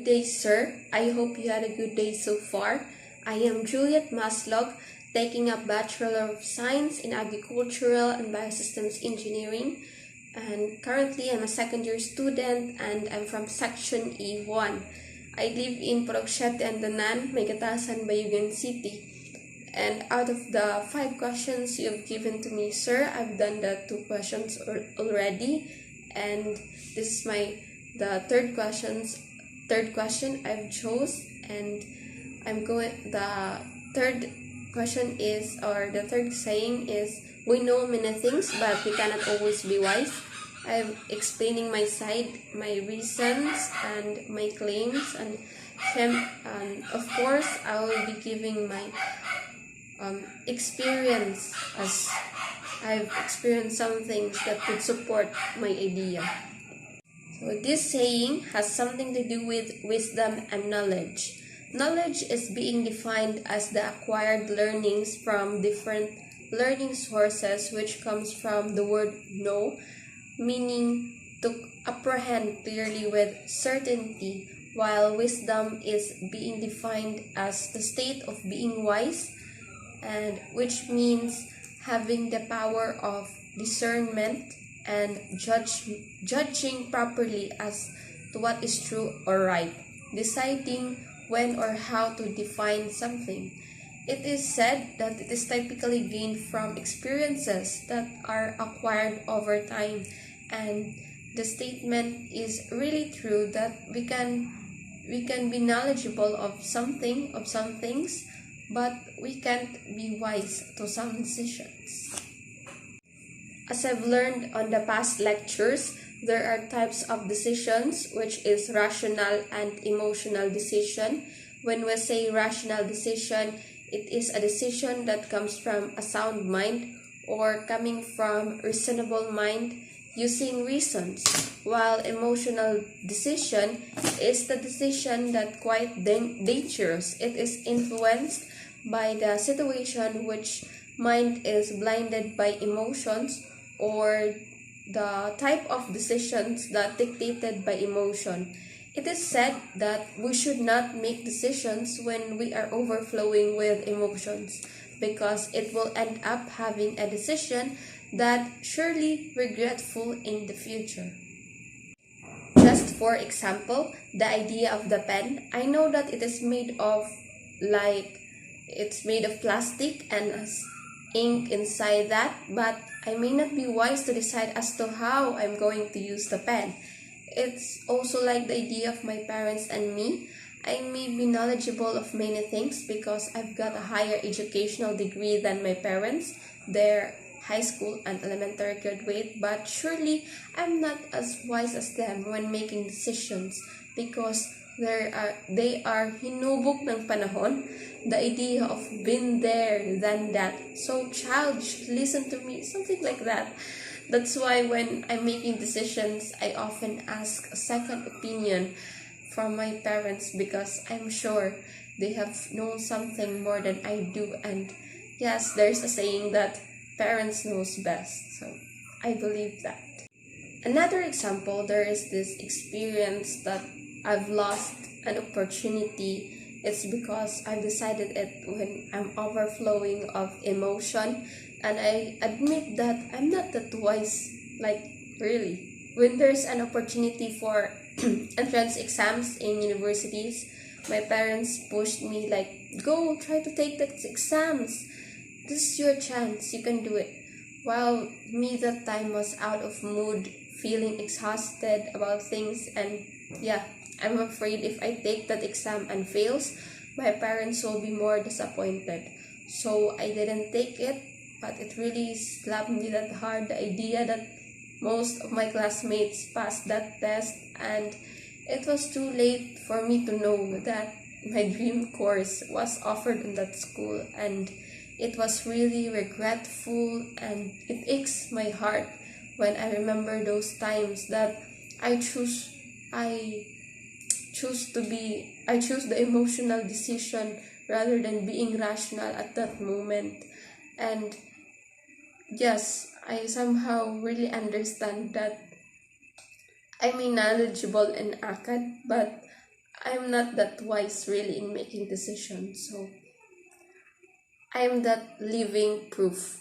day, sir. I hope you had a good day so far. I am Juliet Maslog, taking up Bachelor of Science in Agricultural and Biosystems Engineering. And currently, I'm a second year student and I'm from Section E1. I live in Porokshete and Danan, Maygattasan, Bayugan City. And out of the 5 questions you've given to me, sir, I've done the 2 questions already. And this is the third question I've chose, and the third question is, or the third saying is, we know many things but we cannot always be wise. I'm explaining my side, my reasons and my claims, and of course I will be giving my experience, as I've experienced some things that could support my idea. So this saying has something to do with wisdom and knowledge. Knowledge is being defined as the acquired learnings from different learning sources, which comes from the word know, meaning to apprehend clearly with certainty, while wisdom is being defined as the state of being wise, and which means having the power of discernment and judging properly as to what is true or right, deciding when or how to define something. It is said that it is typically gained from experiences that are acquired over time, and the statement is really true that we can be knowledgeable of some things, but we can't be wise to some decisions. As I've learned on the past lectures, there are types of decisions, which is rational and emotional decision. When we say rational decision, it is a decision that comes from a sound mind or coming from reasonable mind using reasons, while emotional decision is the decision that quite dangerous. It is influenced by the situation, which mind is blinded by emotions, or the type of decisions that dictated by emotion. It is said that we should not make decisions when we are overflowing with emotions, because it will end up having a decision that surely regretful in the future. Just for example, the idea of the pen, I know that it is made of plastic and has ink inside that, but I may not be wise to decide as to how I'm going to use the pen. It's also like the idea of my parents and me. I may be knowledgeable of many things because I've got a higher educational degree than my parents, their high school and elementary graduate, but surely I'm not as wise as them when making decisions, because they are hinubok ng panahon, the idea of been there than that. So child should listen to me, something like that. That's why when I'm making decisions, I often ask a second opinion from my parents, because I'm sure they have known something more than I do. And yes, there's a saying that parents knows best, so I believe that. Another example, there is this experience that I've lost an opportunity. It's because I've decided it when I'm overflowing of emotion, and I admit that I'm not that wise, like really. When there's an opportunity for entrance exams in universities, my parents pushed me like, go try to take the exams. This is your chance, you can do it. While me that time was out of mood, feeling exhausted about things, and yeah, I'm afraid if I take that exam and fails, my parents will be more disappointed. So I didn't take it, but it really slapped me that hard, the idea that most of my classmates passed that test, and it was too late for me to know that my dream course was offered in that school, and it was really regretful, and it aches my heart when I remember those times that I choose the emotional decision rather than being rational at that moment. And yes, I somehow really understand that I'm knowledgeable in ACAD, but I'm not that wise really in making decisions, so I'm that living proof